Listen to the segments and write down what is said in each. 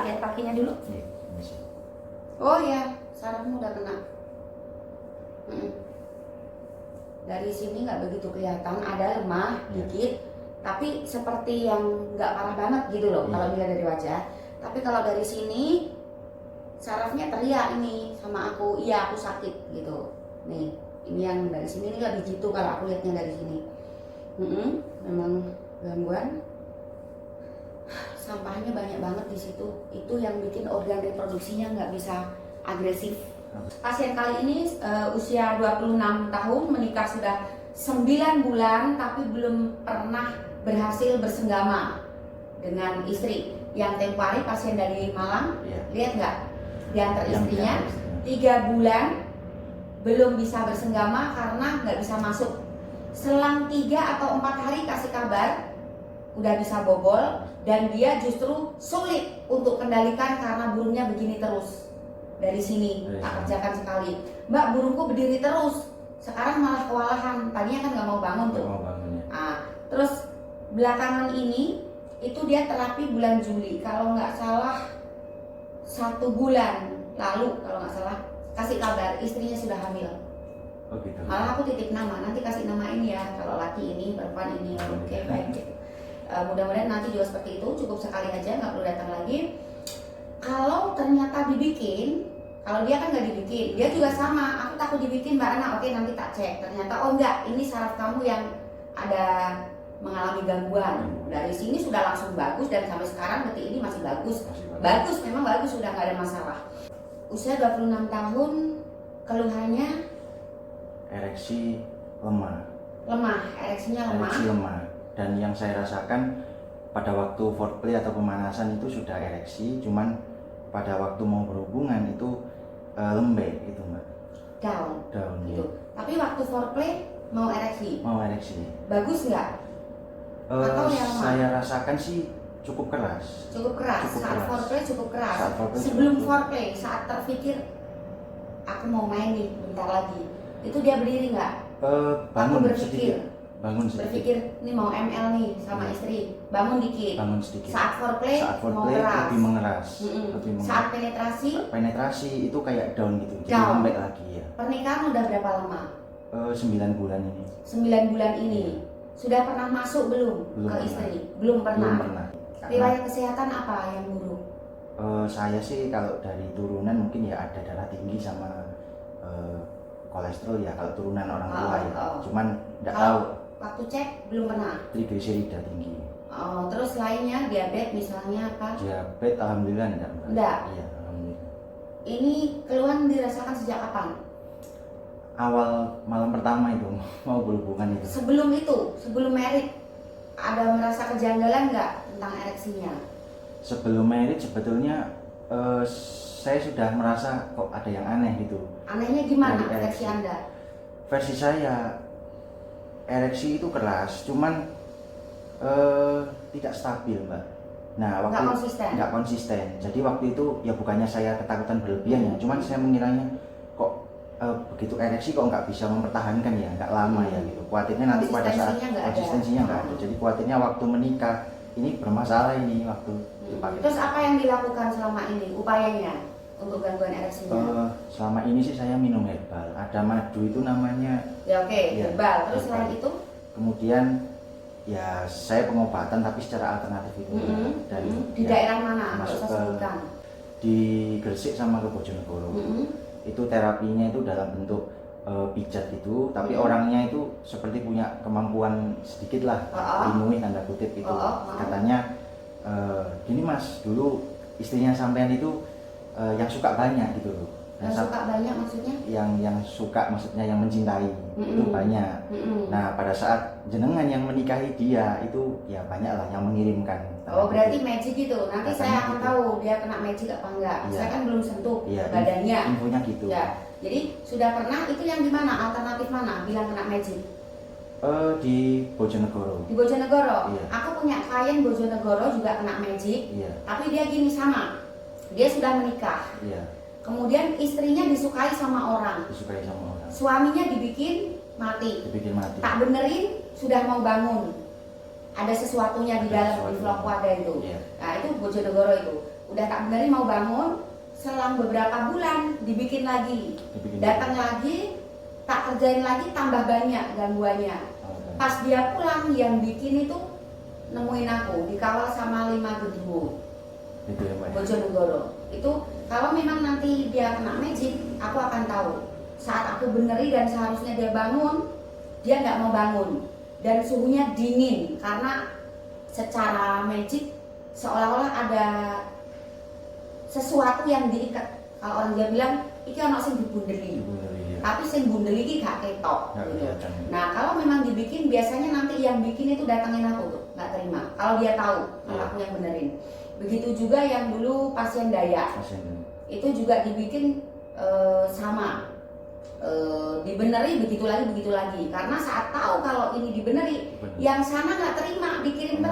lihat kakinya dulu. Iya, bisa. Oh ya, sarafmu udah kena. Dari sini nggak begitu kelihatan, ada lemah dikit, tapi seperti yang nggak parah banget gitu loh kalau dilihat dari wajah. Tapi kalau dari sini sarafnya teriak ini sama aku, iya aku sakit gitu. Nih, ini yang dari sini ini lebih gitu kalau aku lihatnya dari sini. Memang gangguan. Sampahnya banyak banget di situ. Itu yang bikin organ reproduksinya nggak bisa agresif. Pasien kali ini usia 26 tahun, menikah sudah 9 bulan tapi belum pernah berhasil bersenggama dengan istri. Yang tempo hari pasien dari Malang, lihat nggak? Diantar istrinya 3 bulan belum bisa bersenggama karena nggak bisa masuk. Selang 3 atau 4 hari kasih kabar udah bisa bobol, dan dia justru sulit untuk kendalikan karena burungnya begini terus. Dari sini tak kerjakan sekali. Mbak, burungku berdiri terus, sekarang malah kewalahan. Tadinya kan nggak mau bangun tuh. Terus belakangan ini itu dia terapi bulan Juli, kalau nggak salah 1 bulan lalu kalau nggak salah kasih kabar istrinya sudah hamil. Oh gitu. Malah aku titip nama, nanti kasih nama ini ya, kalau laki ini, perempuan ini. Oke, baik gitu. Mudah-mudahan nanti juga seperti itu, cukup sekali aja, nggak perlu datang lagi. Kalau ternyata dibikin, kalau dia kan nggak dibikin, dia juga sama, aku takut dibikin Mbak Ana, oke nanti tak cek. Ternyata oh enggak, ini saraf kamu yang ada mengalami gangguan. Dari sini sudah langsung bagus, dan sampai sekarang detik ini masih bagus. Bagus, memang bagus, sudah nggak ada masalah. Usia 26 tahun, keluhannya ereksi lemah. Ereksinya lemah. Ereksi lemah. Dan yang saya rasakan pada waktu foreplay atau pemanasan itu sudah ereksi, cuman pada waktu mau berhubungan itu lembek gitu Mbak. Down gitu. Ya. Tapi waktu foreplay mau ereksi. Bagus nggak? Atau yang lemah? Saya rasakan sih cukup keras. Saat foreplay cukup keras. Sebelum foreplay, saat terpikir aku mau main nih bentar lagi, itu dia berdiri nggak? Bangun sedikit. Berpikir ini mau ML nih sama istri, bangun dikit. Saat foreplay mau keras. Lebih mengeras. Saat penetrasi itu kayak down gitu. Jadi lembek lagi ya. Pernikahan udah berapa lama? 9 bulan ini. 9 bulan ini. Sudah pernah masuk belum ke istri? Belum pernah. Riwayat kesehatan apa yang buruk? Saya sih kalau dari turunan mungkin ya ada darah tinggi sama kolesterol ya, kalau turunan orang tua ya. Cuman enggak tahu. Waktu cek belum pernah. Trigliserida tinggi. Terus lainnya diabetes misalnya apa? Diabetes alhamdulillah enggak. Iya, alhamdulillah. Ini keluhan dirasakan sejak kapan? Awal malam pertama itu mau berhubungan itu. Sebelum married, ada merasa kejanggalan nggak tentang ereksinya? Sebelum married sebetulnya saya sudah merasa kok ada yang aneh gitu. Anehnya gimana versi Anda? Versi saya, ereksi itu keras, cuman tidak stabil Mbak. Nah, nggak konsisten. Jadi waktu itu ya bukannya saya ketakutan berlebihan ya, cuman saya mengiranya kok begitu ereksi kok nggak bisa mempertahankan ya, nggak lama ya gitu. Khawatirnya nanti pada saat konsistensinya nggak ada. Jadi khawatirnya waktu menikah ini bermasalah ini waktu dipakai. Terus apa yang dilakukan selama ini? Upayanya untuk gangguan ereksinya? Selama ini sih saya minum herbal. Ada madu itu namanya. Ya herbal. Terus selain itu? Kemudian ya saya pengobatan tapi secara alternatif itu. Dan di daerah mana? Masuk di Gresik sama ke Bojonegoro. Itu terapinya itu dalam bentuk pijat itu, tapi orangnya itu seperti punya kemampuan sedikit lah, ilmuwi tanda kutip itu. Katanya gini Mas, dulu istrinya sampean itu yang suka banyak gitu loh. Yang suka banyak maksudnya? Yang suka maksudnya yang mencintai itu banyak. Nah pada saat jenengan yang menikahi dia itu ya banyak lah yang mengirimkan. Berarti magic gitu. Nanti saya akan tahu dia kena magic apa enggak. Saya kan belum sentuh badannya. Infonya gitu. Ya. Jadi sudah pernah, itu yang di mana? Alternatif mana? Bilang kena magic? Di Bojonegoro. Di Bojonegoro. Aku punya klien Bojonegoro juga kena magic. Tapi dia gini sama. Dia sudah menikah. Kemudian istrinya disukai sama orang. Suaminya dibikin mati. Tak benerin, sudah mau bangun. Ada sesuatunya di dalam, di vlog wadah itu. Nah itu Bojonegoro itu. udah tak benerin mau bangun, selang beberapa bulan dibikin lagi, datang lagi, tak kerjain lagi, tambah banyak gangguannya. Pas dia pulang yang bikin itu nemuin aku, dikawal sama 5 genderuwo Itu ya Mbak. Bojonegoro. Itu kalau memang nanti dia kena magic, aku akan tahu. Saat aku beneri dan seharusnya dia bangun, dia nggak mau bangun dan suhunya dingin karena secara magic seolah-olah ada sesuatu yang diikat. Kalau orang dia bilang iki ono sing dibundeli, tapi sing bundeli iki gak ketok gitu. Nah kalau memang dibikin, biasanya nanti yang bikin itu datangin aku tuh, nggak terima kalau dia tahu kalau aku yang benerin. Begitu juga yang dulu pasien Dayak, itu juga dibikin sama, dibeneri begitu lagi karena saat tahu kalau ini dibeneri, yang sana nggak terima, dikirim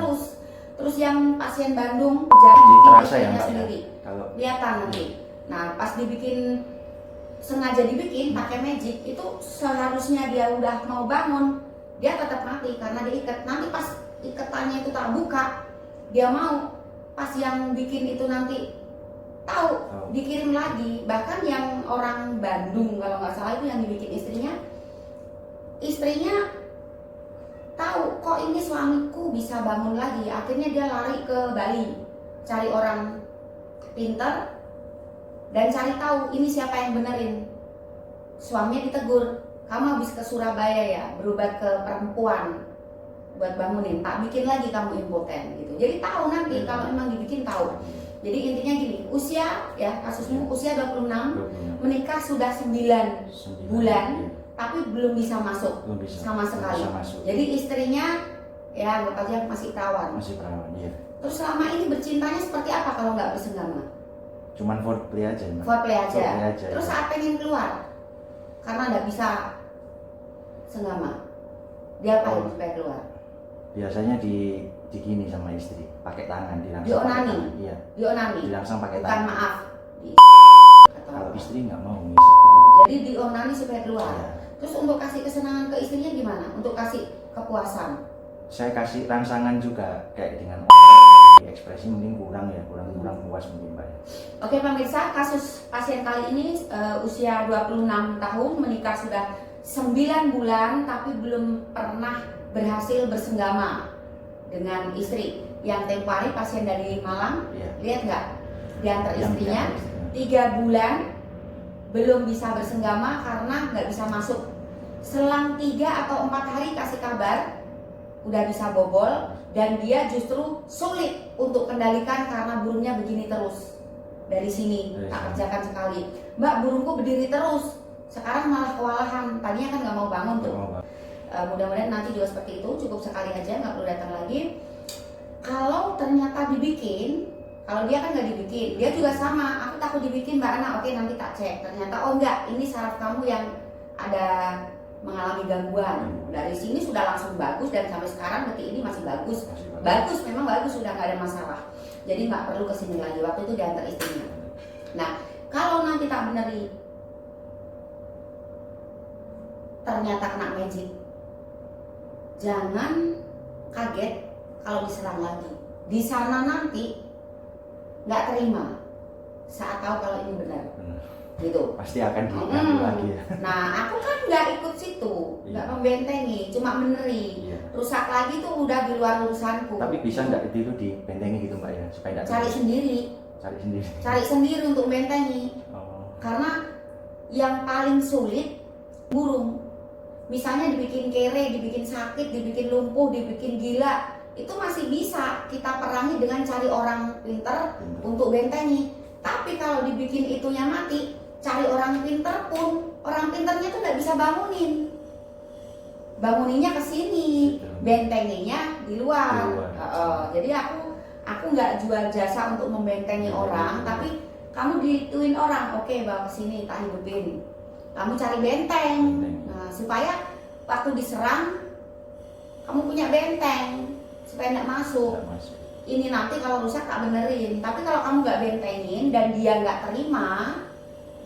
terus yang pasien Bandung jadi terasa ya Mbak sendiri ya? Kalau kelihatan nanti. Nah pas dibikin, sengaja dibikin pakai magic, itu seharusnya dia udah mau bangun, dia tetap mati karena diikat. Nanti pas iketannya itu tak buka, dia mau, pas yang bikin itu nanti tahu, dikirim lagi. Bahkan yang orang Bandung kalau nggak salah itu yang dibikin istrinya tahu kok ini suamiku bisa bangun lagi. Akhirnya dia lari ke Bali cari orang pinter dan cari tahu ini siapa yang benerin. Suaminya ditegur, kamu habis ke Surabaya ya berobat ke perempuan buat bangunin, tak bikin lagi kamu impoten gitu. Jadi tahu nanti kalau memang dibikin tahu. Jadi intinya gini, usia ya kasusmu usia 26, menikah sudah 9 bulan, tapi belum bisa masuk sama sekali. Jadi istrinya ya anggap aja masih perawan. Iya. Terus selama ini bercintanya seperti apa kalau nggak bersenggama? Cuman foreplay aja Mbak. Foreplay aja. Terus ya. saat pengen keluar, karena nggak bisa senggama, dia apain supaya keluar? Biasanya digini sama istri, pakai tangan, dirangsang. Dionani? Iya. Dionani? Dirangsang pakai Bukan tangan. maaf. Kalau istri nggak mau ngisi. Jadi dionani supaya keluar. Iya. Terus untuk kasih kesenangan ke istrinya gimana? Untuk kasih kepuasan? Saya kasih rangsangan juga kayak dengan ekspresi mungkin kurang puas mungkin Mbak. Oke pemirsa, kasus pasien kali ini usia 26 tahun, menikah sudah 9 bulan tapi belum pernah berhasil bersenggama dengan istri. Yang tempo hari pasien dari Malang, lihat nggak? Diantar istrinya 3 bulan belum bisa bersenggama karena nggak bisa masuk. Selang 3 atau 4 hari kasih kabar udah bisa bobol, dan dia justru sulit untuk kendalikan karena burungnya begini terus. Dari sini tak kerjakan sekali, Mbak burungku berdiri terus, sekarang malah kewalahan. Tadinya kan nggak mau bangun tuh. Mudah-mudahan nanti juga seperti itu, cukup sekali aja, nggak perlu datang lagi. Kalau ternyata dibikin, kalau dia kan nggak dibikin, dia juga sama, aku takut dibikin Mbak Ana, oke nanti tak cek. Ternyata oh enggak, ini saraf kamu yang ada mengalami gangguan. Dari sini sudah langsung bagus dan sampai sekarang detik ini masih bagus. Bagus, memang bagus, sudah nggak ada masalah. Jadi nggak perlu kesini lagi. Waktu itu diantar istrinya. Nah, kalau nanti tak beneri, ternyata kena magic, jangan kaget kalau diserang lagi. Di sana nanti nggak terima saat tahu kalau ini benar. Gitu. Pasti akan diganggu lagi ya. Nah aku kan nggak ikut situ, nggak membentengi, cuma meneri. Rusak lagi tuh udah di luar urusanku. Tapi bisa nggak itu dibentengi gitu Mbak ya, supaya nggak cari sendiri untuk bentengi. Karena yang paling sulit burung, misalnya dibikin kere, dibikin sakit, dibikin lumpuh, dibikin gila, itu masih bisa kita perangi dengan cari orang pinter untuk bentengi. Tapi kalau dibikin itunya mati, cari orang pinter pun, orang pinternya tuh nggak bisa banguninnya ke sini, bentenginya di luar. Jadi aku nggak jual jasa untuk membentengi orang, tapi kamu dituin orang, oke bawa ke sini, tak hidupin. Kamu cari benteng, nah, supaya waktu diserang kamu punya benteng supaya nggak masuk. Ini nanti kalau rusak tak benerin, tapi kalau kamu nggak bentengin dan dia nggak terima,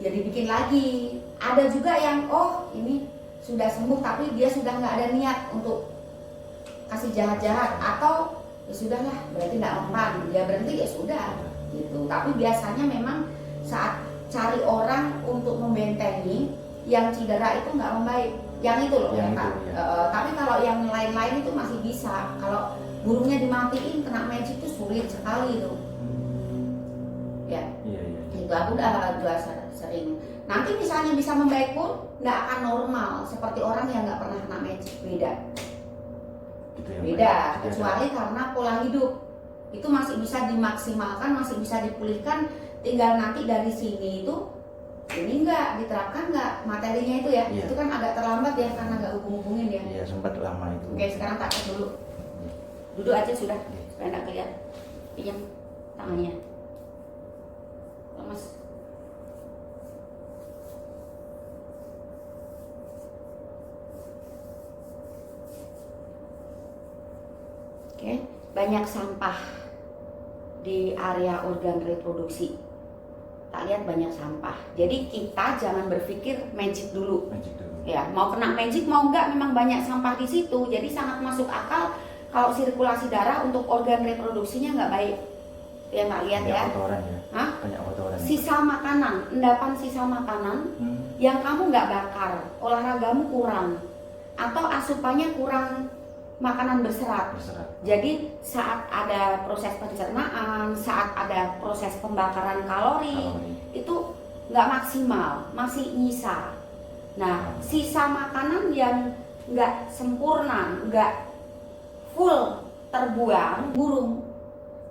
ya dibikin lagi. Ada juga yang ini sudah sembuh tapi dia sudah nggak ada niat untuk kasih jahat-jahat, atau ya sudahlah berarti nggak mempan, dia berhenti ya sudah, gitu. Tapi biasanya memang saat cari orang untuk membentengi yang cedera itu nggak membaik, yang itu loh yang ya Kak. itu, ya. Tapi kalau yang lain-lain itu masih bisa. Kalau burungnya dimatiin kena magic itu sulit sekali itu. Ya, Iya. itu aku udah sering. Nanti misalnya bisa membaik pun nggak akan normal seperti orang yang nggak pernah kena magic, beda. Gitu ya, Beda, Mbak. kecuali karena pola hidup itu masih bisa dimaksimalkan, masih bisa dipulihkan. Tinggal nanti dari sini itu ini nggak diterapkan nggak materinya itu ya. Iya. Itu kan agak terlambat ya karena nggak hubung-hubungin ya. Iya, sempat lama itu. Oke, sekarang tak cek dulu. Duduk aja sudah, supaya nggak kelihatan. Pinjam tangannya. Lemas. Oke, banyak sampah di area organ reproduksi. Tak lihat banyak sampah. Jadi kita jangan berpikir magic dulu. Magic dulu. Ya, mau kena magic mau enggak memang banyak sampah di situ. Jadi sangat masuk akal kalau sirkulasi darah untuk organ reproduksinya nggak baik. Ya nggak lihat Banyak ya. kotoran ya. Hah? Banyak kotoran. Sisa makanan, endapan sisa makanan yang kamu nggak bakar, olahragamu kurang, atau asupannya kurang makanan berserat. Jadi saat ada proses pencernaan, saat ada proses pembakaran kalori, itu nggak maksimal, masih nyisa. Nah, sisa makanan yang nggak sempurna, nggak full terbuang, burung.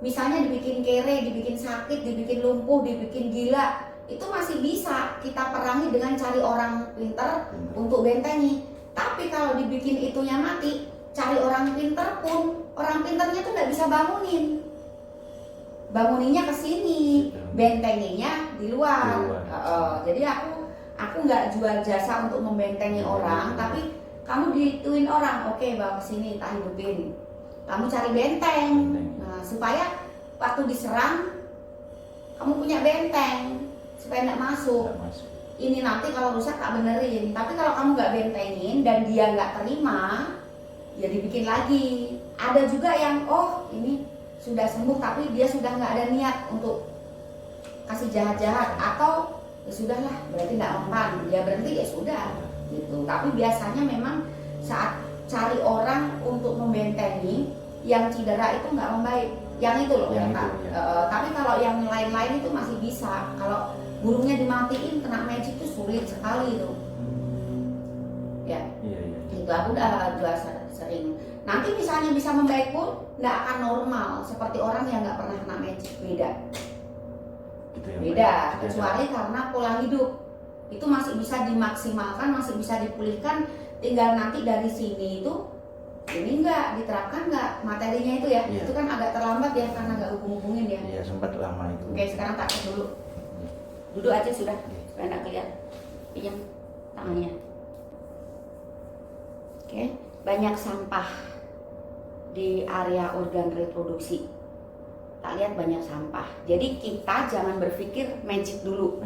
Misalnya dibikin kere, dibikin sakit, dibikin lumpuh, dibikin gila, itu masih bisa kita perangi dengan cari orang pinter untuk bentengi. Tapi kalau dibikin itunya mati, cari orang pinter pun, orang pinternya tuh nggak bisa bangunin. Banguninnya ke sini, bentenginya di luar. Jadi aku nggak jual jasa untuk membentengi orang, tapi kamu dituin orang, oke bawa ke sini, tak hidupin. Kamu cari benteng, nah, supaya waktu diserang kamu punya benteng supaya nggak masuk. Ini nanti kalau rusak tak benerin. Tapi kalau kamu nggak bentengin dan dia nggak terima, ya dibikin lagi. Ada juga yang ini sudah sembuh tapi dia sudah nggak ada niat untuk kasih jahat-jahat, atau ya sudahlah berarti nggak mempan, dia berhenti ya sudah gitu. Tapi biasanya memang saat cari orang untuk membentengi yang cedera itu nggak membaik, yang itu loh ya Kak. Tapi kalau yang lain-lain itu masih bisa. Kalau burungnya dimatiin kena magic itu sulit sekali itu. Ya, itu aku udah sering. Nanti misalnya bisa membaik pun nggak akan normal seperti orang yang nggak pernah kena magic, beda. Gitu ya, Beda, kecuali karena pola hidup itu masih bisa dimaksimalkan, masih bisa dipulihkan. Tinggal nanti dari sini itu ini nggak diterapkan nggak materinya itu ya. Iya. Itu kan agak terlambat ya karena nggak hubung-hubungin ya. Iya, sempat lama itu. Oke, sekarang tak cek dulu. Duduk aja sudah, supaya nggak kelihatan. Pinjam tangannya. Oke, banyak sampah di area organ reproduksi. Tak lihat banyak sampah. Jadi kita jangan berpikir magic dulu.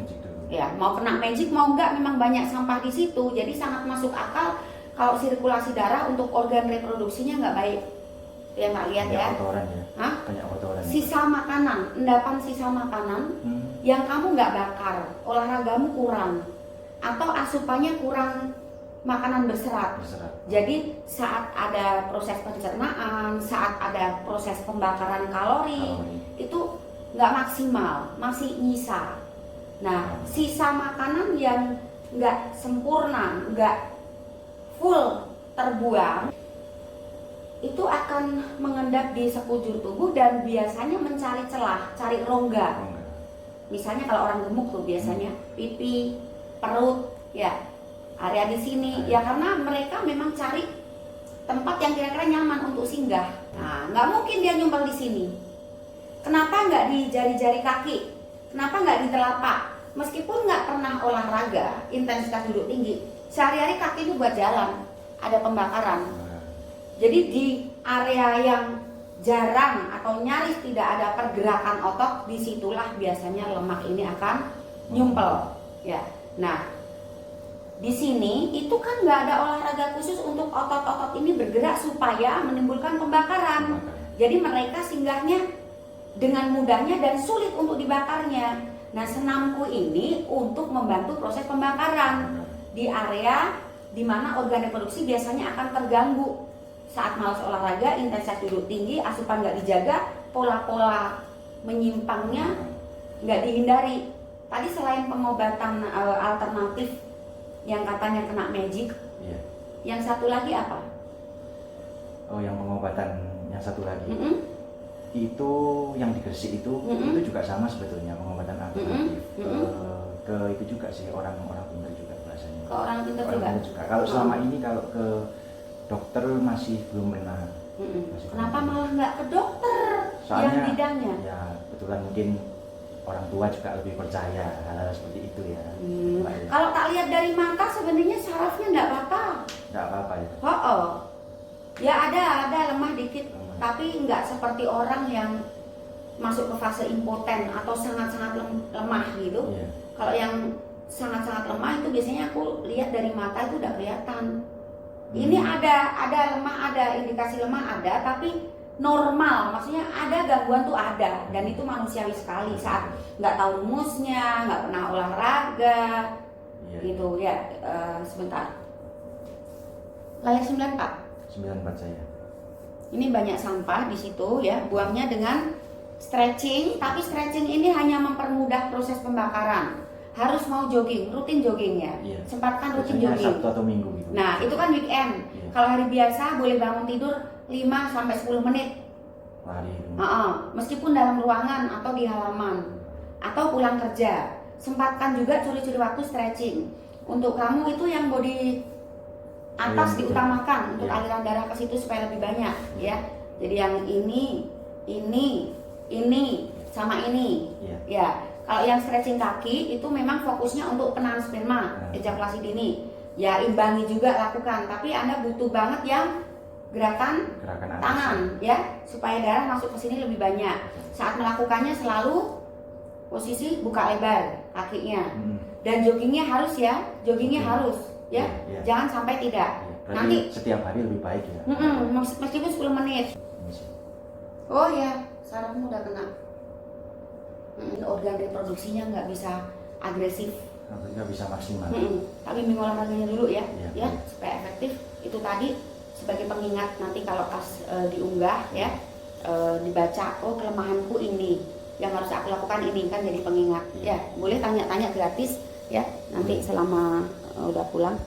Ya, mau kena magic mau enggak memang banyak sampah di situ. Jadi sangat masuk akal kalau sirkulasi darah untuk organ reproduksinya nggak baik. Ya nggak lihat ya. Kotoran ya. Hah? Banyak kotoran. Sisa makanan, endapan sisa makanan yang kamu nggak bakar, olahragamu kurang, atau asupannya kurang makanan berserat. Jadi saat ada proses pencernaan, saat ada proses pembakaran kalori, itu nggak maksimal, masih nyisa. Nah, sisa makanan yang nggak sempurna, nggak full terbuang, itu akan mengendap di sekujur tubuh dan biasanya mencari celah, cari rongga. Misalnya kalau orang gemuk tuh biasanya pipi, perut, ya area di sini, ya karena mereka memang cari tempat yang kira-kira nyaman untuk singgah. Nah, nggak mungkin dia nyumpal di sini. Kenapa nggak di jari-jari kaki? Kenapa nggak di telapak? Meskipun nggak pernah olahraga, intensitas duduk tinggi, sehari-hari kaki itu buat jalan, ada pembakaran. Jadi di area yang jarang atau nyaris tidak ada pergerakan otot, disitulah biasanya lemak ini akan nyumpel. Ya, nah di sini itu kan nggak ada olahraga khusus untuk otot-otot ini bergerak supaya menimbulkan pembakaran. Jadi mereka singgahnya dengan mudahnya dan sulit untuk dibakarnya. Nah, senamku ini untuk membantu proses pembakaran di area di mana organ reproduksi biasanya akan terganggu saat malas olahraga, intensitas duduk tinggi, asupan nggak dijaga, pola-pola menyimpangnya nggak dihindari. Tadi selain pengobatan alternatif yang katanya kena magic, Iya. yang satu lagi apa? Oh, yang pengobatan yang satu lagi. Itu yang di Gresik itu juga sama sebetulnya, pengobatan alternatif. Ke itu juga sih, orang-orang pintar juga bahasanya. Ke orang pintar juga. Kalau selama ini kalau ke dokter masih belum pernah. Kenapa malah nggak ke dokter? Soalnya yang bidangnya? Ya kebetulan mungkin orang tua juga lebih percaya hal seperti itu ya. Mbak, ya. Kalau tak lihat dari mata sebenarnya sarafnya nggak apa-apa. Nggak apa-apa ya. Ya ada lemah dikit, tapi nggak seperti orang yang masuk ke fase impoten atau sangat-sangat lemah gitu. Iya. Kalau yang sangat-sangat lemah itu biasanya aku lihat dari mata itu udah kelihatan. Ini ada lemah, ada indikasi lemah ada, tapi normal, maksudnya ada gangguan tuh ada, dan itu manusiawi sekali saat nggak tahu rumusnya, nggak pernah olahraga, gitu ya. Sebentar. Layar 94. 94 saya. Ini banyak sampah di situ ya, buangnya dengan stretching, tapi stretching ini hanya mempermudah proses pembakaran. Harus mau jogging, rutin jogging ya. Iya. Sempatkan rutin Biasanya jogging. Sabtu atau Minggu gitu. Nah, itu kan weekend. Iya. Kalau hari biasa boleh bangun tidur 5 sampai 10 menit. Lari itu. Meskipun dalam ruangan atau di halaman atau pulang kerja. Sempatkan juga curi-curi waktu stretching. Untuk kamu itu yang body atas diutamakan untuk aliran darah ke situ supaya lebih banyak ya. Jadi yang ini sama ini. Ya. Kalau yang stretching kaki itu memang fokusnya untuk penahan sperma, ejakulasi dini. Ya imbangi juga lakukan, tapi Anda butuh banget yang gerakan tangan ya, supaya darah masuk ke sini lebih banyak. Saat melakukannya selalu posisi buka lebar kakinya. Dan joggingnya harus ya, harus ya. Jangan sampai tidak. Berarti Nanti setiap hari lebih baik ya. Meskipun 10 menit. Oh ya, sarafmu udah kena. Organ reproduksinya nggak bisa agresif, nggak bisa maksimal. Tapi minum olahraganya dulu ya, ya supaya efektif. Itu tadi sebagai pengingat nanti kalau pas diunggah ya, dibaca, oh kelemahanku ini, yang harus aku lakukan ini, kan jadi pengingat. Ya boleh tanya-tanya gratis ya nanti selama udah pulang.